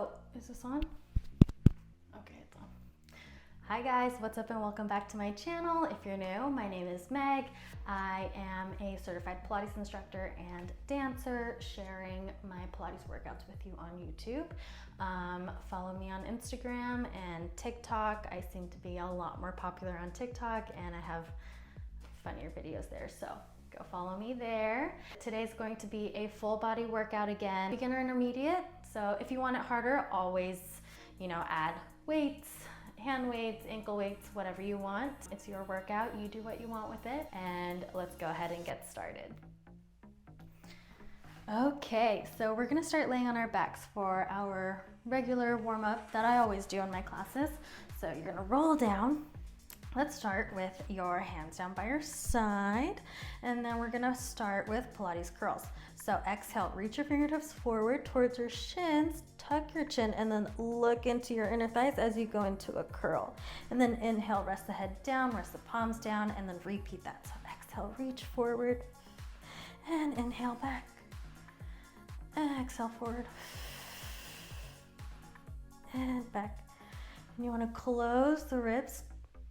Oh, is this on? Okay, it's on. Hi guys, what's up and welcome back to my channel. If you're new, my name is Meg. I am a certified Pilates instructor and dancer, sharing my Pilates workouts with you on YouTube. Follow me on Instagram and TikTok. I seem to be a lot more popular on TikTok and I have funnier videos there, so go follow me there. Today's going to be a full body workout again, beginner intermediate. So if you want it harder, always, add weights, hand weights, ankle weights, whatever you want. It's your workout, you do what you want with it, and let's go ahead and get started. Okay, so we're gonna start laying on our backs for our regular warm-up that I always do in my classes. So you're gonna roll down. Let's start with your hands down by your side, and then we're gonna start with Pilates curls. So exhale, reach your fingertips forward towards your shins, tuck your chin, and then look into your inner thighs as you go into a curl. And then inhale, rest the head down, rest the palms down, and then repeat that. So exhale, reach forward, and inhale back. Exhale forward, and back. And you wanna close the ribs,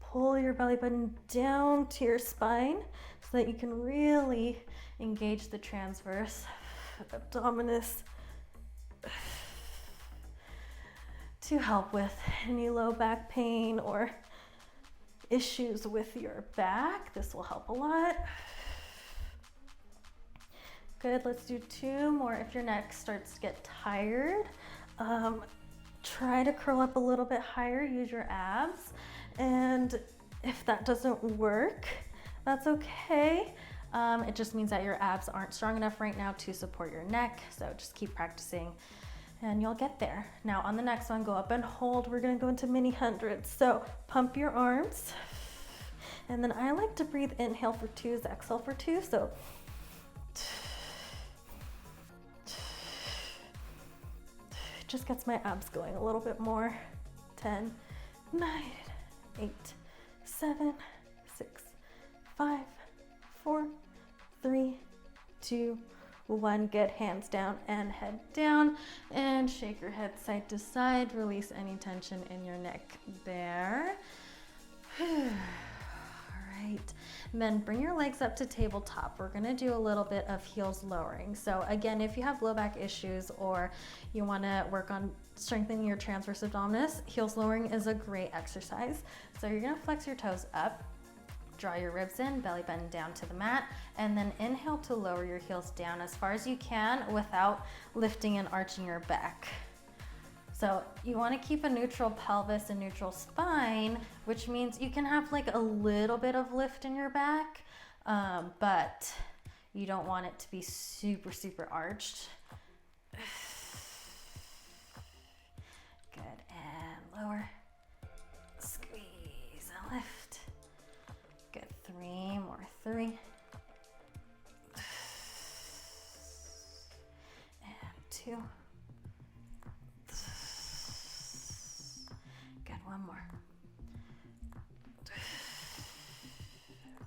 pull your belly button down to your spine so that you can really engage the transverse abdominis to help with any low back pain or issues with your back. This will help a lot. Good, let's do two more. If your neck starts to get tired, try to curl up a little bit higher, use your abs. And if that doesn't work, that's okay. It just means that your abs aren't strong enough right now to support your neck. So just keep practicing and you'll get there. Now on the next one, go up and hold. We're gonna go into mini hundreds. So pump your arms. And then I like to breathe, inhale for twos, exhale for two. So it just gets my abs going a little bit more. 10, 9, 8, 7, 6, 5, 4, 3, 2, 1. Good. Hands down and head down, and shake your head side to side. Release any tension in your neck there. All right. And then bring your legs up to tabletop. We're gonna do a little bit of heels lowering. So again, if you have low back issues or you wanna work on strengthening your transverse abdominis, heels lowering is a great exercise. So you're gonna flex your toes up, draw your ribs in, belly button down to the mat, and then inhale to lower your heels down as far as you can without lifting and arching your back. So you want to keep a neutral pelvis and neutral spine, which means you can have like a little bit of lift in your back, but you don't want it to be super, super arched. Good, and lower, squeeze and lift. Good, 3 more, 3. And 2. One more.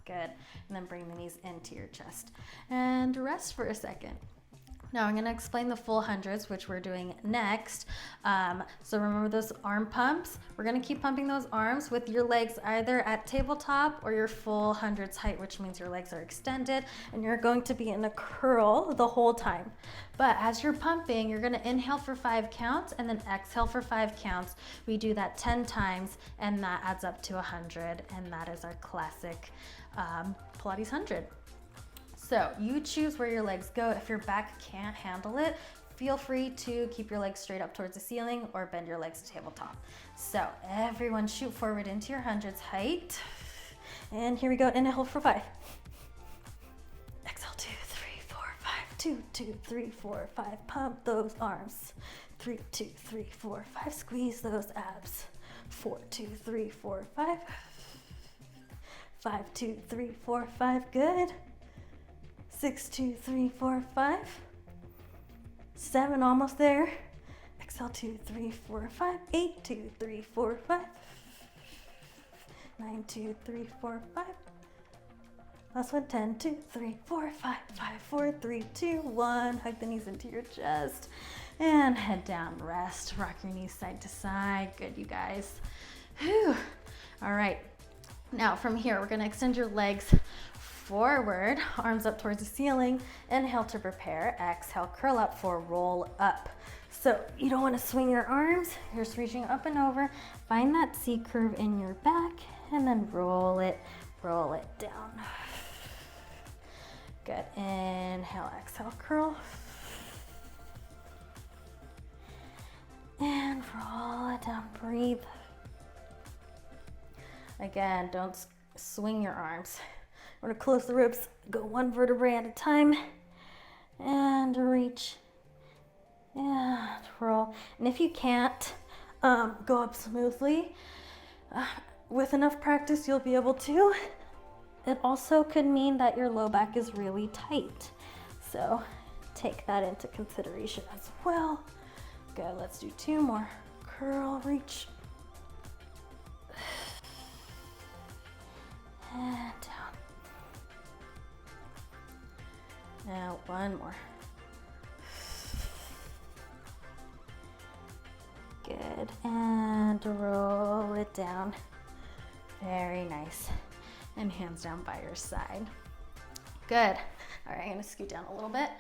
Good. And then bring the knees into your chest and rest for a second. Now I'm going to explain the full hundreds, which we're doing next. So remember those arm pumps? We're going to keep pumping those arms with your legs either at tabletop or your full hundreds height, which means your legs are extended and you're going to be in a curl the whole time. But as you're pumping, you're going to inhale for 5 counts and then exhale for 5 counts. We do that 10 times and that adds up to 100, and that is our classic Pilates 100. So you choose where your legs go. If your back can't handle it, feel free to keep your legs straight up towards the ceiling or bend your legs to tabletop. So everyone shoot forward into your hundreds height. And here we go, inhale for 5. Exhale, 2, 3, 4, 5. 2, 2, 3, 4, 5. Pump those arms. 3, 2, 3, 4, 5. Squeeze those abs. 4, 2, 3, 4, 5. 5, 2, 3, 4, 5. Good. 6, 2, 3, 4, 5. 7, almost there. Exhale, 2, 3, 4, 5. 8, 2, 3, 4, 5. 9, 2, 3, 4, 5. Last one, 10, 2, 3, 4, 5, 5, 4, 3, 2, 1. Hug the knees into your chest. And head down, rest, rock your knees side to side. Good, you guys. Whew. All right, now from here, we're gonna extend your legs forward, arms up towards the ceiling. Inhale to prepare, exhale, curl up for roll up. So you don't wanna swing your arms, you're just reaching up and over. Find that C curve in your back and then roll it down. Good, inhale, exhale, curl. And roll it down, breathe. Again, don't swing your arms. We're gonna close the ribs, go one vertebrae at a time, and reach, and roll. And if you can't go up smoothly, with enough practice, you'll be able to. It also could mean that your low back is really tight. So take that into consideration as well. Good, let's do 2 more. Curl, reach. And down. Now 1 more. Good, and roll it down. Very nice. And hands down by your side. Good. All right, I'm gonna scoot down a little bit.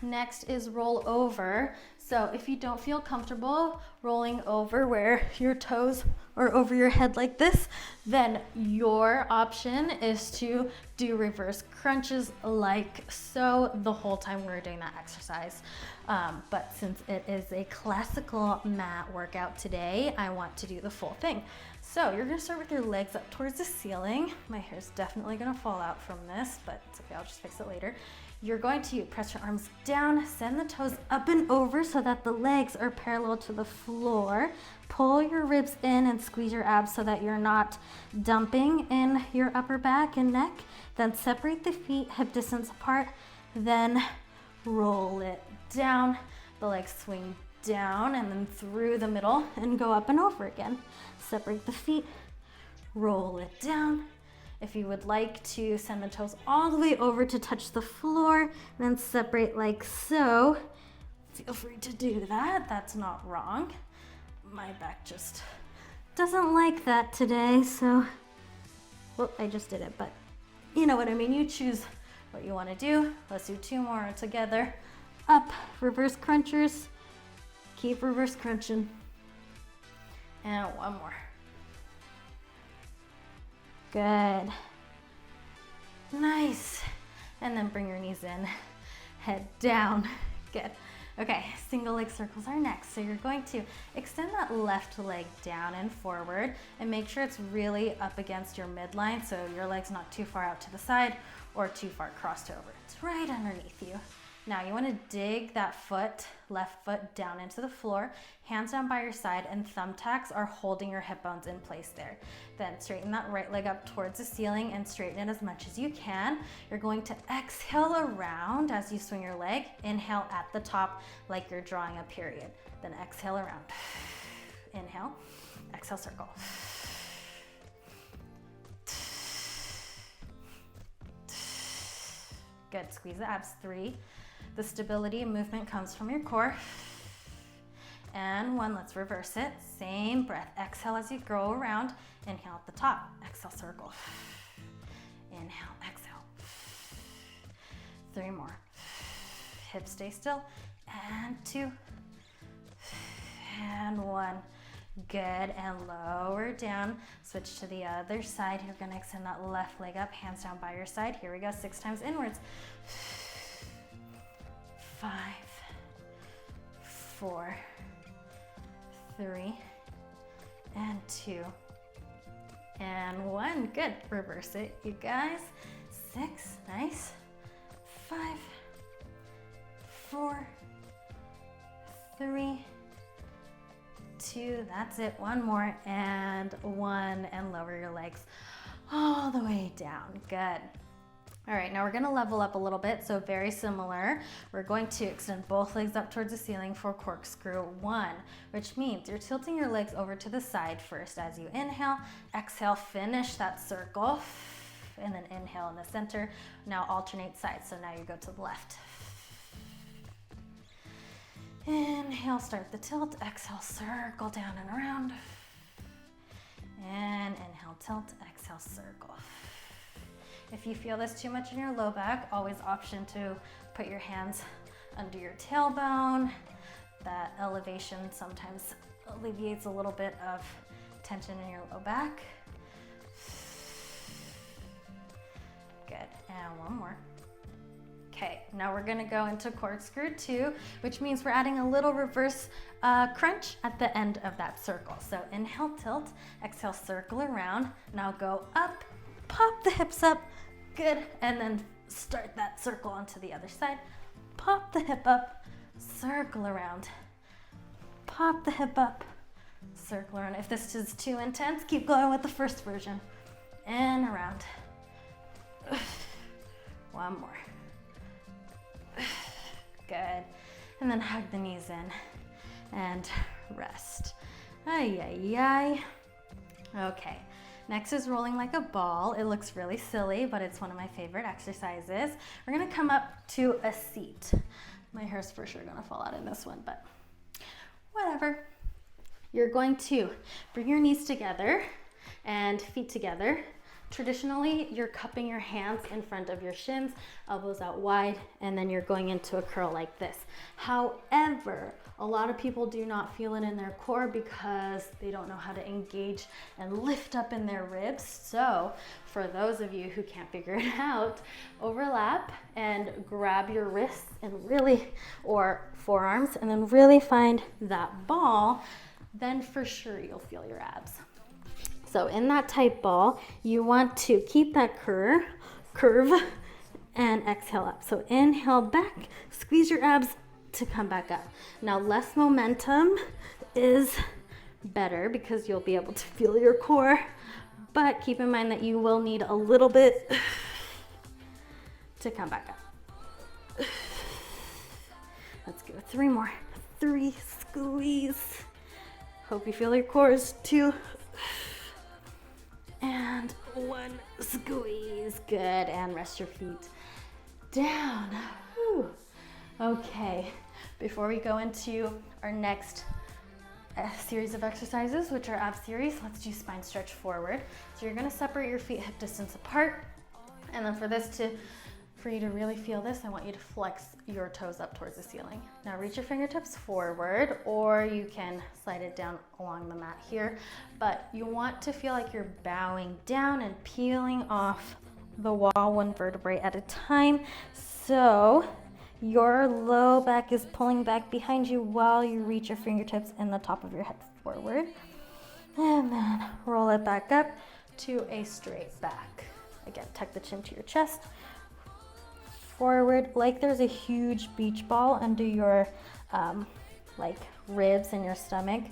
Next is roll over. So if you don't feel comfortable rolling over where your toes are over your head like this, then your option is to do reverse crunches like so the whole time we're doing that exercise. But since it is a classical mat workout today, I want to do the full thing. So you're gonna start with your legs up towards the ceiling. My hair's definitely gonna fall out from this, but it's okay, I'll just fix it later. You're going to press your arms down, send the toes up and over so that the legs are parallel to the floor. Pull your ribs in and squeeze your abs so that you're not dumping in your upper back and neck. Then separate the feet hip distance apart, then roll it down. The legs swing down and then through the middle and go up and over again. Separate the feet, roll it down. If you would like to send the toes all the way over to touch the floor, then separate like so, feel free to do that. That's not wrong. My back just doesn't like that today, so, well, I just did it, but you know what I mean. You choose what you want to do. Let's do 2 more together. Up, reverse crunchers. Keep reverse crunching. And 1 more. Good. Nice. And then bring your knees in, head down. Good. Okay, single leg circles are next. So you're going to extend that left leg down and forward and make sure it's really up against your midline so your leg's not too far out to the side or too far crossed over. It's right underneath you. Now you want to dig that foot, left foot down into the floor, hands down by your side, and thumbtacks are holding your hip bones in place there. Then straighten that right leg up towards the ceiling and straighten it as much as you can. You're going to exhale around as you swing your leg. Inhale at the top like you're drawing a period. Then exhale around. Inhale, exhale, circle. Good, squeeze the abs, 3. The stability and movement comes from your core. And 1, let's reverse it. Same breath, exhale as you go around. Inhale at the top, exhale, circle. Inhale, exhale. 3 more. Hips stay still. And 2. And 1. Good, and lower down. Switch to the other side. You're gonna extend that left leg up, hands down by your side. Here we go, 6 times inwards. 5, 4, 3, and 2, and 1. Good, reverse it, you guys. 6, nice. 5, 4, 3, 2, that's it. 1 more, and 1, and lower your legs all the way down. Good. All right, now we're gonna level up a little bit, so very similar. We're going to extend both legs up towards the ceiling for corkscrew 1, which means you're tilting your legs over to the side first as you inhale, exhale, finish that circle, and then inhale in the center. Now alternate sides, so now you go to the left. Inhale, start the tilt. Exhale, circle down and around. And inhale, tilt. Exhale, circle. If you feel this too much in your low back, always option to put your hands under your tailbone. That elevation sometimes alleviates a little bit of tension in your low back. Good, and one more. Okay, now we're gonna go into corkscrew 2, which means we're adding a little reverse crunch at the end of that circle. So inhale, tilt, exhale, circle around. Now go up, pop the hips up, good, and then start that circle onto the other side. Pop the hip up, circle around. Pop the hip up, circle around. If this is too intense, keep going with the first version. And around. One more. Good. And then hug the knees in and rest. Ay, ay, ay. Okay. Next is rolling like a ball. It looks really silly, but it's one of my favorite exercises. We're gonna come up to a seat. My hair's for sure gonna fall out in this one, but whatever. You're going to bring your knees together and feet together. Traditionally, you're cupping your hands in front of your shins, elbows out wide, and then you're going into a curl like this. However, a lot of people do not feel it in their core because they don't know how to engage and lift up in their ribs. So for those of you who can't figure it out, overlap and grab your wrists and really, or forearms, and then really find that ball. Then for sure you'll feel your abs. So in that tight ball, you want to keep that curve and exhale up. So inhale back, squeeze your abs to come back up. Now less momentum is better because you'll be able to feel your core, but keep in mind that you will need a little bit to come back up. Let's go 3 more. 3, squeeze. Hope you feel your cores. 2. And 1, squeeze. Good, and rest your feet down. Whew. Okay, before we go into our next series of exercises, which are ab series, let's do spine stretch forward. So you're gonna separate your feet hip distance apart. And then for you to really feel this, I want you to flex your toes up towards the ceiling. Now reach your fingertips forward, or you can slide it down along the mat here, but you want to feel like you're bowing down and peeling off the wall 1 vertebrae at a time. So your low back is pulling back behind you while you reach your fingertips and the top of your head forward. And then roll it back up to a straight back. Again, tuck the chin to your chest. Forward, like there's a huge beach ball under your like ribs and your stomach,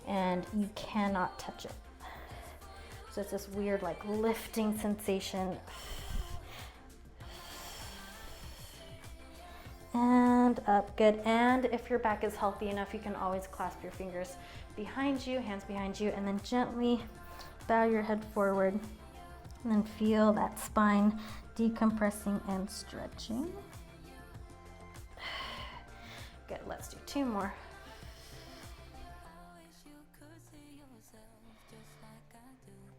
and you cannot touch it. So it's this weird like lifting sensation. And up, good. And if your back is healthy enough, you can always clasp your fingers behind you, hands behind you, and then gently bow your head forward, and then feel that spine decompressing and stretching. Good, let's do 2 more.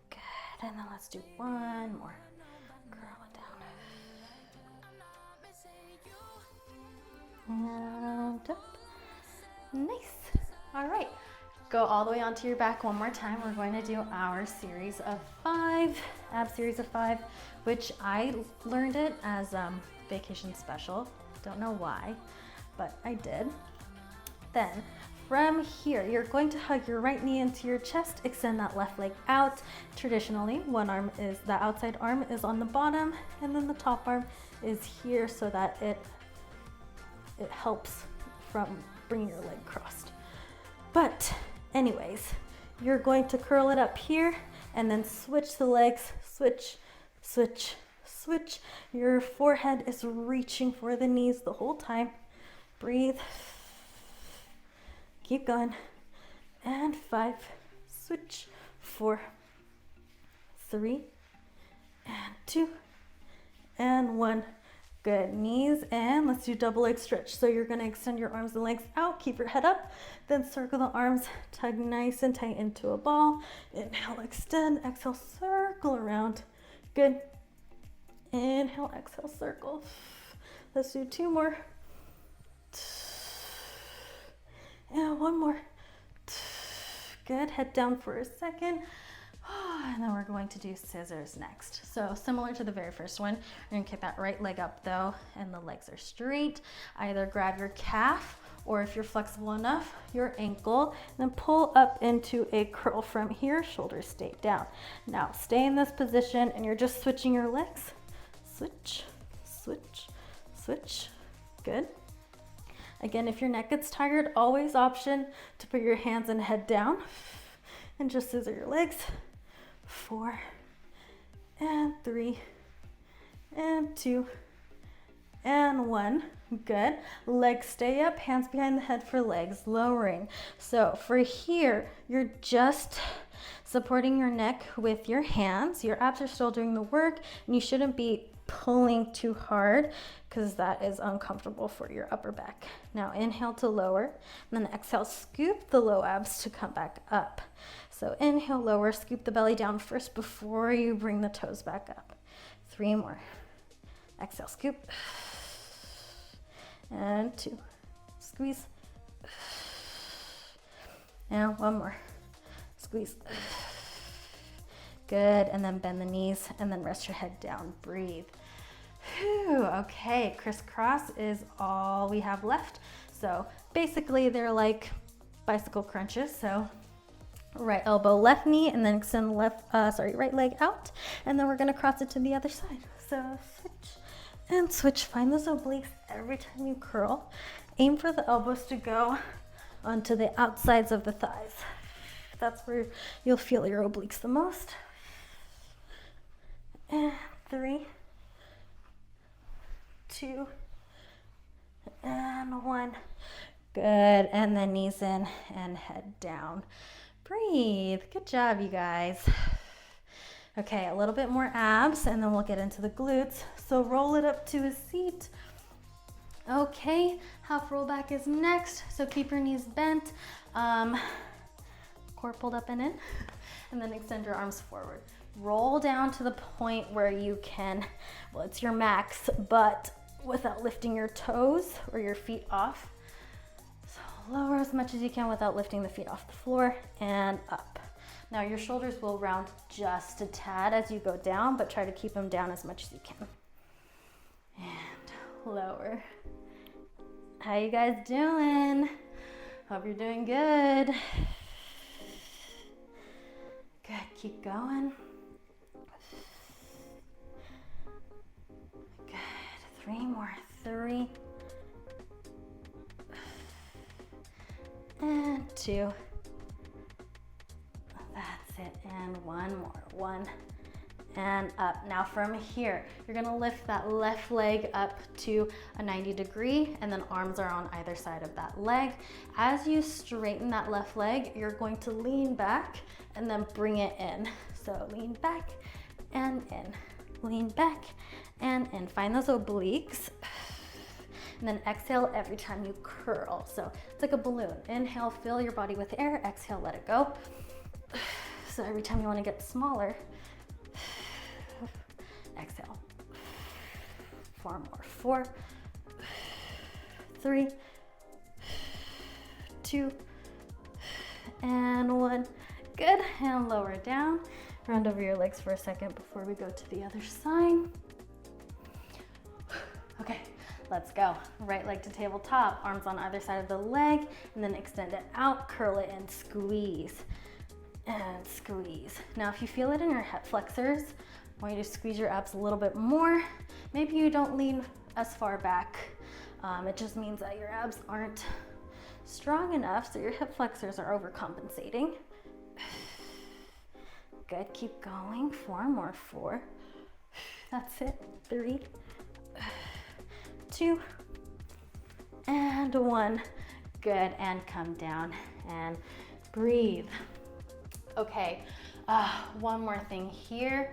Good, and then let's do 1 more. Curl it down. And up. Nice. All right. Go all the way onto your back one more time. We're going to do our series of 5, ab series of 5, which I learned it as vacation special. Don't know why, but I did. Then from here, you're going to hug your right knee into your chest, extend that left leg out. Traditionally, the outside arm is on the bottom, and then the top arm is here so that it helps from bringing your leg crossed. But anyways, you're going to curl it up here and then switch the legs, switch, switch, switch. Your forehead is reaching for the knees the whole time. Breathe. Keep going. And 5, switch, 4, 3, and 2, and 1. Good, knees in. Let's do double leg stretch. So you're gonna extend your arms and legs out, keep your head up, then circle the arms, tug nice and tight into a ball. Inhale, extend, exhale, circle around. Good. Inhale, exhale, circle. Let's do 2 more. And 1 more. Good, head down for a second. And then we're going to do scissors next. So similar to the very first one, you're gonna kick that right leg up though, and the legs are straight. Either grab your calf, or if you're flexible enough, your ankle, and then pull up into a curl from here, shoulders stay down. Now stay in this position and you're just switching your legs. Switch, switch, switch. Good. Again, if your neck gets tired, always option to put your hands and head down and just scissor your legs. 4 and 3 and 2 and 1. Good. Legs stay up, hands behind the head for legs lowering. So for here, you're just supporting your neck with your hands. Your abs are still doing the work, and you shouldn't be pulling too hard because that is uncomfortable for your upper back. Now inhale to lower, and then exhale, scoop the low abs to come back up. So inhale, lower, scoop the belly down first before you bring the toes back up. 3 more. Exhale, scoop. And 2. Squeeze. And 1 more. Squeeze. Good, and then bend the knees, and then rest your head down. Breathe. Whew. Okay, crisscross is all we have left. So basically they're like bicycle crunches. So right elbow, left knee, and then extend the right leg out, and then we're gonna cross it to the other side. So switch and switch. Find those obliques every time you curl. Aim for the elbows to go onto the outsides of the thighs. That's where you'll feel your obliques the most. And 3, 2, and 1. Good, and then knees in and head down. Breathe. Good job, you guys. Okay, a little bit more abs, and then we'll get into the glutes. So roll it up to a seat. Okay, half rollback is next. So keep your knees bent, core pulled up and in, and then extend your arms forward. Roll down to the point where you can, well, it's your max, but without lifting your toes or your feet off. So lower as much as you can without lifting the feet off the floor, and up. Now your shoulders will round just a tad as you go down, but try to keep them down as much as you can. And lower. How you guys doing? Hope you're doing good. Good, keep going. Good, 3 more, 3. And 2. That's it, and 1 more, 1. And up. Now from here, you're gonna lift that left leg up to a 90 degree, and then arms are on either side of that leg. As you straighten that left leg, you're going to lean back and then bring it in. So lean back and in, lean back and in. Find those obliques. And then exhale every time you curl. So it's like a balloon. Inhale, fill your body with air. Exhale, let it go. So every time you want to get smaller, exhale. 4 more. 4, 3, 2, and 1. Good. And lower down. Round over your legs for a second before we go to the other side. Okay, let's go. Right leg to tabletop, arms on either side of the leg, and then extend it out, curl it, and squeeze. And squeeze. Now, if you feel it in your hip flexors, I want you to squeeze your abs a little bit more. Maybe you don't lean as far back. It just means that your abs aren't strong enough, so your hip flexors are overcompensating. Good, keep going. 4 more, 4. That's it. 3, 2, and 1. Good, and come down and breathe. Okay, one more thing here.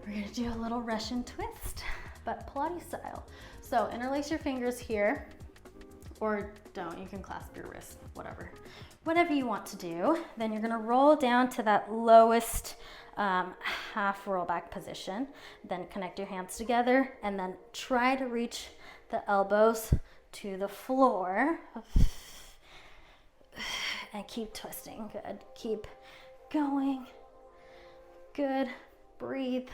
We're gonna do a little Russian twist, but Pilates style. So interlace your fingers here, or don't, you can clasp your wrist, whatever you want to do. Then you're gonna roll down to that lowest half rollback position. Then connect your hands together and then try to reach the elbows to the floor. And keep twisting, good. Keep going, good. Breathe.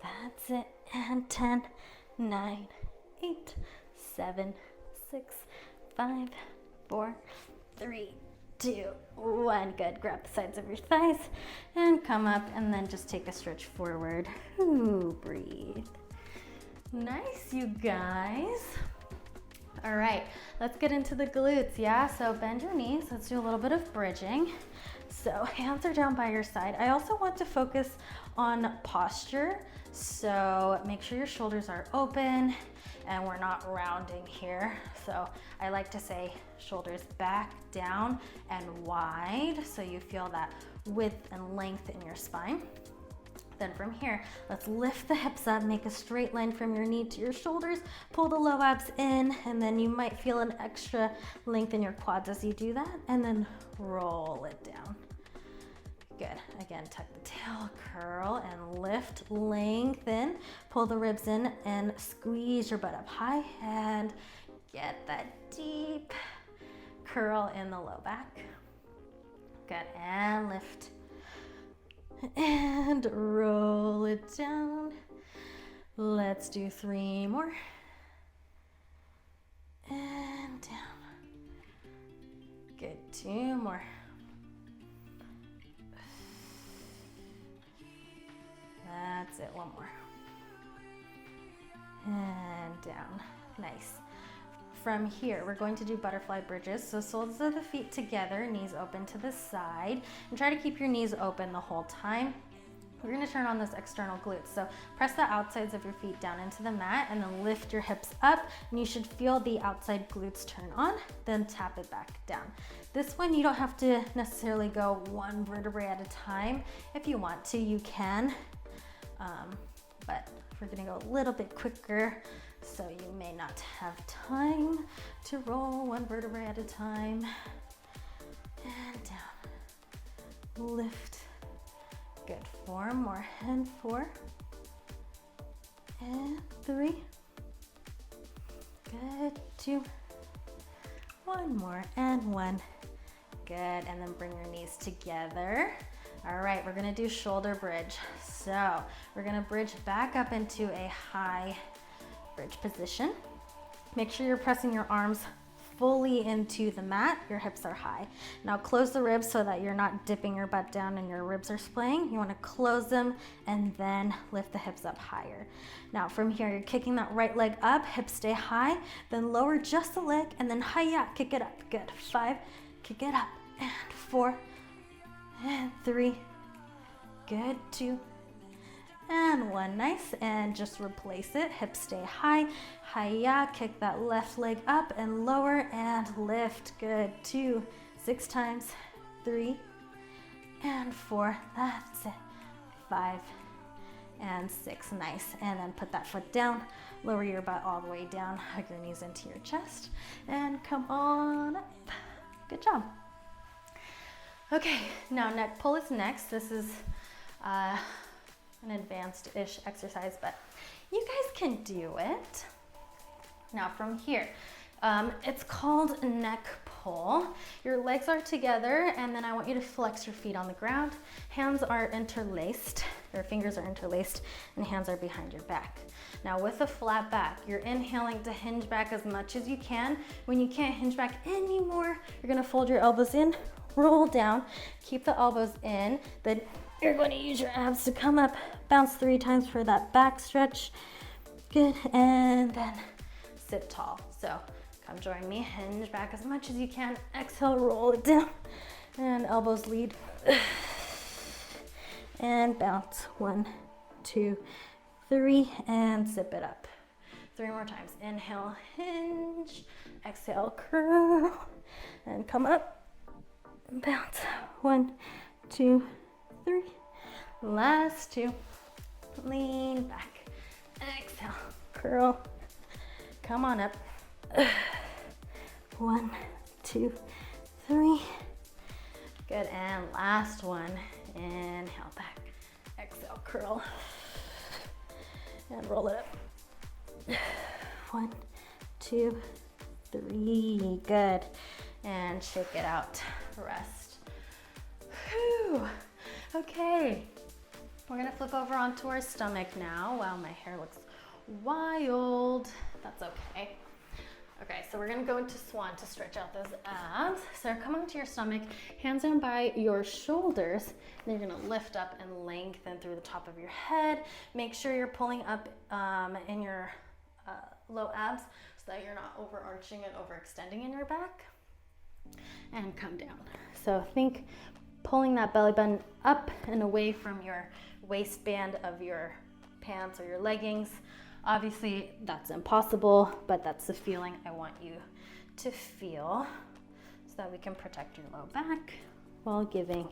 That's it. And 10, 9, 8, 7, 6, 5, 4, 3, 2, 1. Good. Grab the sides of your thighs and come up, and then just take a stretch forward. Ooh, breathe. Nice, you guys. All right, let's get into the glutes, yeah? So bend your knees. Let's do a little bit of bridging. So hands are down by your side. I also want to focus on posture. So make sure your shoulders are open and we're not rounding here. So I like to say shoulders back, down, and wide. So you feel that width and length in your spine. Then from here, let's lift the hips up, make a straight line from your knee to your shoulders, pull the low abs in, and then you might feel an extra length in your quads as you do that, and then roll it down. Good. Again, tuck the tail, curl, and lift, lengthen, pull the ribs in, and squeeze your butt up high, and get that deep curl in the low back. Good, and lift. And roll it down. Let's do 3 more. And down. Good, 2 more. That's it, 1 more. And down, nice. From here, we're going to do butterfly bridges. So soles of the feet together, knees open to the side, and try to keep your knees open the whole time. We're gonna turn on those external glutes. So press the outsides of your feet down into the mat and then lift your hips up, and you should feel the outside glutes turn on, then tap it back down. This one, you don't have to necessarily go 1 vertebrae at a time. If you want to, you can, but we're gonna go a little bit quicker, so you may not have time to roll 1 vertebrae at a time. And down, lift. Good, 4 more, and 4, and 3. Good, 2, 1 more, and 1. Good, and then bring your knees together. All right, we're gonna do shoulder bridge. So we're gonna bridge back up into a high bridge position. Make sure you're pressing your arms fully into the mat. Your hips are high. Now close the ribs so that you're not dipping your butt down and your ribs are splaying. You want to close them and then lift the hips up higher. Now from here, you're kicking that right leg up, hips stay high, then lower just the leg and then hiya, kick it up. Good, 5, kick it up, and 4, and 3, good, 2, and 1. Nice, and just replace it. Hips stay high. Hiya, kick that left leg up and lower and lift. Good, 2, 6 times, 3, and 4. That's it. 5 and 6. Nice, and then put that foot down. Lower your butt all the way down. Hug your knees into your chest and come on up. Good job. Okay, now neck pull is next. This is an advanced-ish exercise, but you guys can do it. Now from here, it's called neck pull. Your legs are together, and then I want you to flex your feet on the ground. Hands are interlaced, your fingers are interlaced, and hands are behind your back. Now with a flat back, you're inhaling to hinge back as much as you can. When you can't hinge back anymore, you're gonna fold your elbows in, roll down, keep the elbows in, then you're going to use your abs to come up, bounce 3 times for that back stretch. Good, and then sit tall. So come join me, hinge back as much as you can. Exhale, roll it down, and elbows lead. And bounce, 1, 2, 3, and zip it up. 3 more times. Inhale, hinge. Exhale, curl, and come up, bounce. 1, 2, 3. Last 2. Lean back. Exhale. curl. Come on up. 1, 2, 3. Good, and last one. Inhale back. Exhale, curl. And roll it up. 1, 2, 3. Good. And shake it out. Rest. Whew. Okay. We're gonna flip over onto our stomach now. Wow, my hair looks wild. That's okay. Okay, so we're gonna go into swan to stretch out those abs. So come onto your stomach, hands down by your shoulders, and you're gonna lift up and lengthen through the top of your head. Make sure you're pulling up in your low abs so that you're not overarching and overextending in your back. And come down. So think pulling that belly button up and away from your waistband of your pants or your leggings. Obviously, that's impossible, but that's the feeling I want you to feel so that we can protect your low back while giving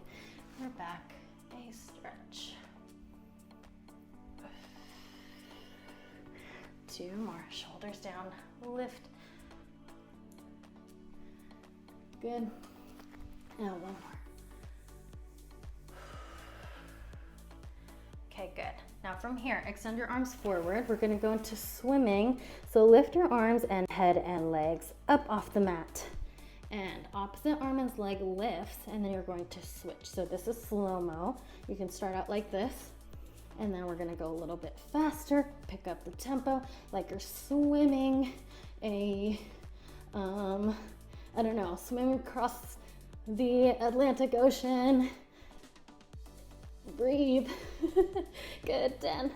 your back a stretch. 2 more, shoulders down, lift. Good, and 1 more. Okay, good. Now from here, extend your arms forward. We're gonna go into swimming. So lift your arms and head and legs up off the mat. And opposite arm and leg lifts, and then you're going to switch. So this is slow-mo. You can start out like this, and then we're gonna go a little bit faster, pick up the tempo, like you're swimming I don't know, swimming across the Atlantic Ocean. Breathe. Good. 10,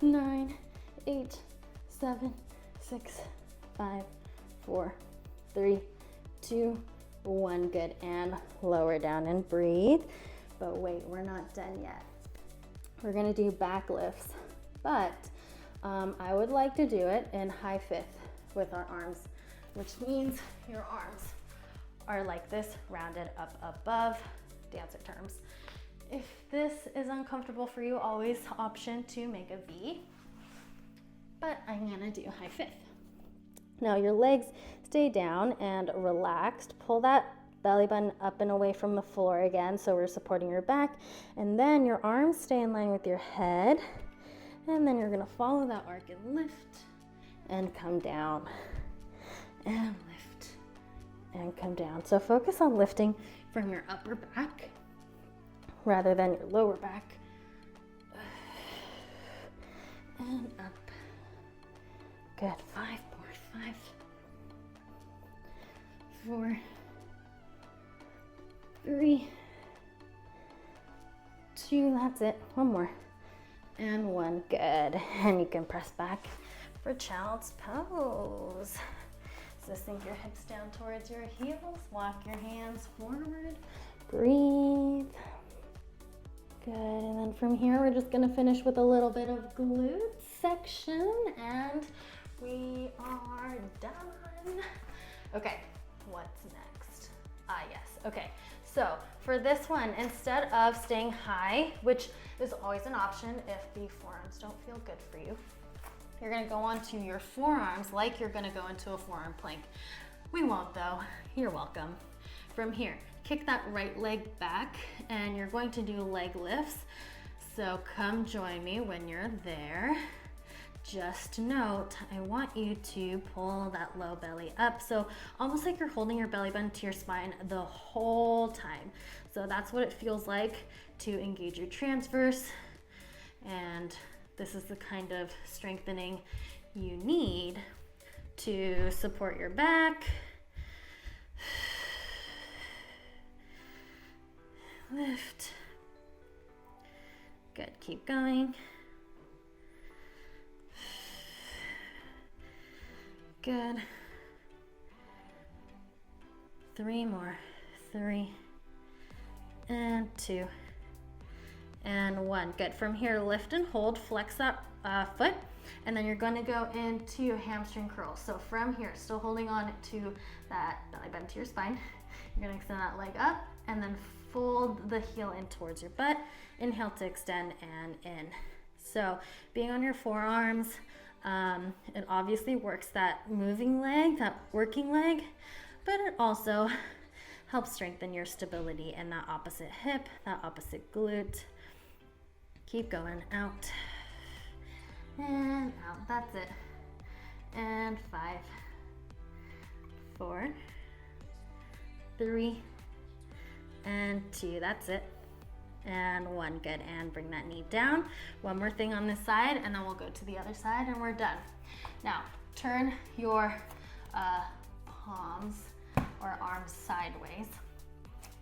9, 8, 7, 6, 5, 4, 3, 2, 1. Good. And lower down and breathe. But wait, we're not done yet. We're gonna do back lifts, but I would like to do it in high fifth with our arms, which means your arms are like this, rounded up above, dancer terms. If this is uncomfortable for you, always option to make a V, but I'm gonna do high fifth. Now your legs stay down and relaxed. Pull that belly button up and away from the floor again, so we're supporting your back, and then your arms stay in line with your head, and then you're gonna follow that arc and lift and come down and lift and come down. So focus on lifting from your upper back rather than your lower back. And up. Good. 5 more. 5, 4, 3, 2, that's it. 1 more. And 1. Good. And you can press back for child's pose. So sink your hips down towards your heels. Walk your hands forward. Breathe. Good. And then from here, we're just going to finish with a little bit of glute section. And we are done. Okay. What's next? Yes. Okay. So for this one, instead of staying high, which is always an option if the forearms don't feel good for you, you're gonna go onto your forearms like you're gonna go into a forearm plank. We won't though, you're welcome. From here, kick that right leg back and you're going to do leg lifts. So come join me when you're there. Just note, I want you to pull that low belly up. So almost like you're holding your belly button to your spine the whole time. So that's what it feels like to engage your transverse. And this is the kind of strengthening you need to support your back. Lift. Good, keep going. Good. 3 more. 3 and 2 and 1. Good. From here, lift and hold, flex that foot, and then you're going to go into hamstring curls. So from here, still holding on to that belly button to your spine, you're going to extend that leg up and then fold the heel in towards your butt. Inhale to extend and in. So being on your forearms, It obviously works that moving leg, that working leg, but it also helps strengthen your stability in that opposite hip, that opposite glute. Keep going, out and out, that's it. And 5, 4, 3, and 2, that's it. And 1, good, and bring that knee down. One more thing on this side, and then we'll go to the other side, and we're done. Now, turn your palms or arms sideways,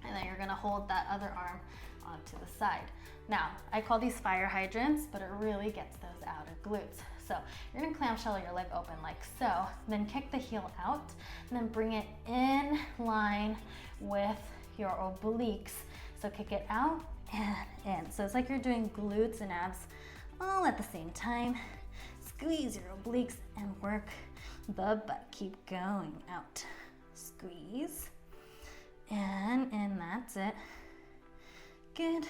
and then you're gonna hold that other arm onto the side. Now, I call these fire hydrants, but it really gets those outer glutes. So you're gonna clamshell your leg open like so, then kick the heel out, and then bring it in line with your obliques. So kick it out and in. So it's like you're doing glutes and abs all at the same time. Squeeze your obliques and work the butt. Keep going, out. Squeeze and in, that's it. Good.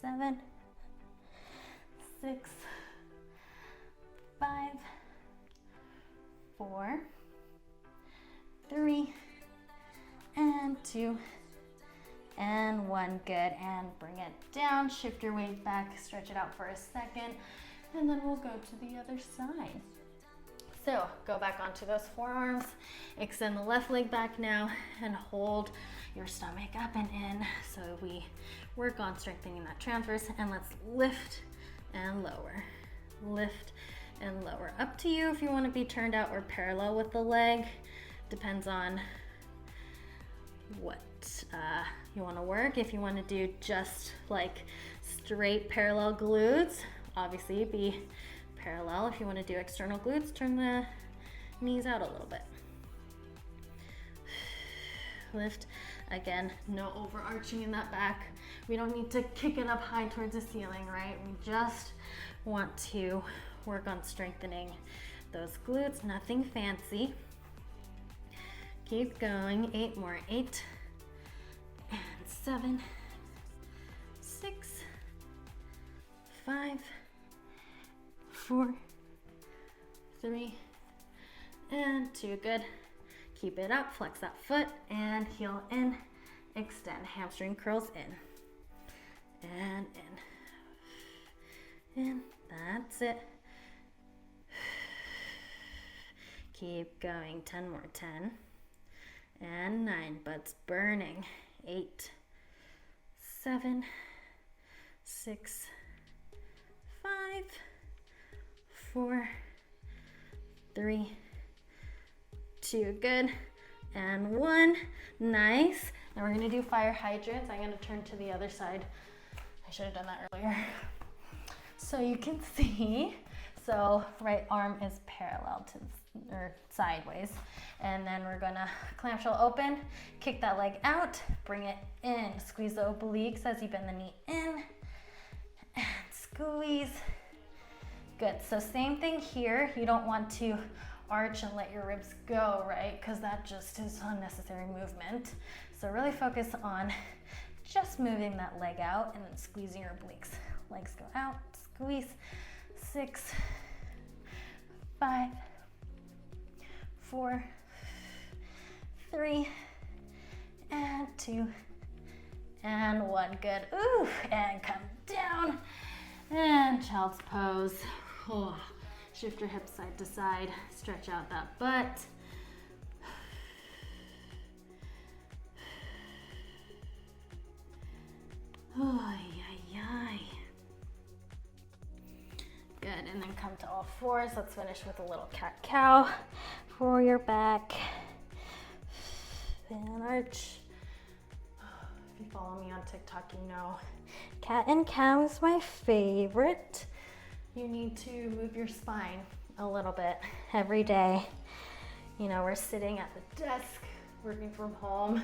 7, 6, 5, 4, 3, and 2, and 1, good, and bring it down, shift your weight back, stretch it out for a second, and then we'll go to the other side. So go back onto those forearms, extend the left leg back now, and hold your stomach up and in. So we work on strengthening that transverse, and let's lift and lower, lift and lower. Up to you if you want to be turned out or parallel with the leg. Depends on what you want to work. If you want to do just like straight parallel glutes, obviously be parallel. If you want to do external glutes, turn the knees out a little bit. Lift. Again, no overarching in that back. We don't need to kick it up high towards the ceiling, right? We just want to work on strengthening those glutes, nothing fancy. Keep going, 8 more, 8, and 7, 6, 5, 4, 3, and 2, good. Keep it up, flex that foot, and heel in, extend, hamstring curls in, and in, that's it. Keep going, 10 more, 10, and 9, butts burning, 8, 7, 6, 5, 4, 3, 2, good, and 1, nice. Now we're gonna do fire hydrants. I'm gonna turn to the other side. I should have done that earlier. So you can see, so right arm is parallel to, or sideways, and then we're gonna clamshell open, kick that leg out, bring it in, squeeze the obliques as you bend the knee in, and squeeze. Good, so same thing here. You don't want to arch and let your ribs go, right? Because that just is unnecessary movement. So really focus on just moving that leg out and then squeezing your obliques. Legs go out, squeeze, 6, 5, 4, 3, and 2, and 1, good. Ooh, and come down, and child's pose. Oh. Shift your hips side to side, stretch out that butt. Oh, yeah. Good, and then come to all fours. Let's finish with a little cat-cow for your back. And arch. If you follow me on TikTok, you know cat and cow is my favorite. You need to move your spine a little bit every day. You know, we're sitting at the desk, working from home,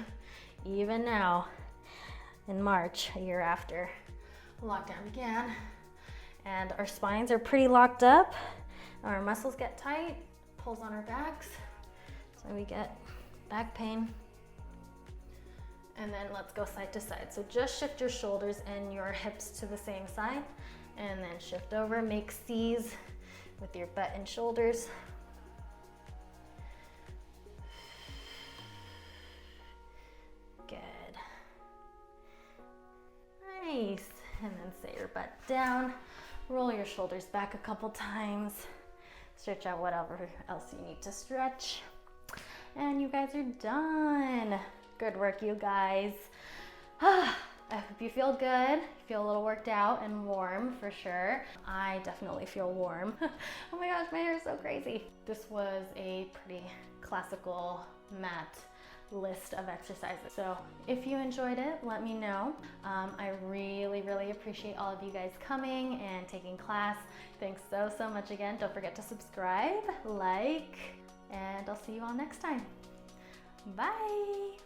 even now in March, a year after lockdown began, and our spines are pretty locked up. Our muscles get tight, pulls on our backs, so we get back pain. And then let's go side to side. So just shift your shoulders and your hips to the same side, and then shift over, make C's, with your butt and shoulders. Good. Nice. And then set your butt down. Roll your shoulders back a couple times. Stretch out whatever else you need to stretch. And you guys are done. Good work, you guys. I hope you feel good. Feel a little worked out and warm for sure. I definitely feel warm. Oh my gosh, my hair is so crazy. This was a pretty classical mat list of exercises. So if you enjoyed it, let me know. I really appreciate all of you guys coming and taking class. Thanks so much again. Don't forget to subscribe, like, and I'll see you all next time. Bye.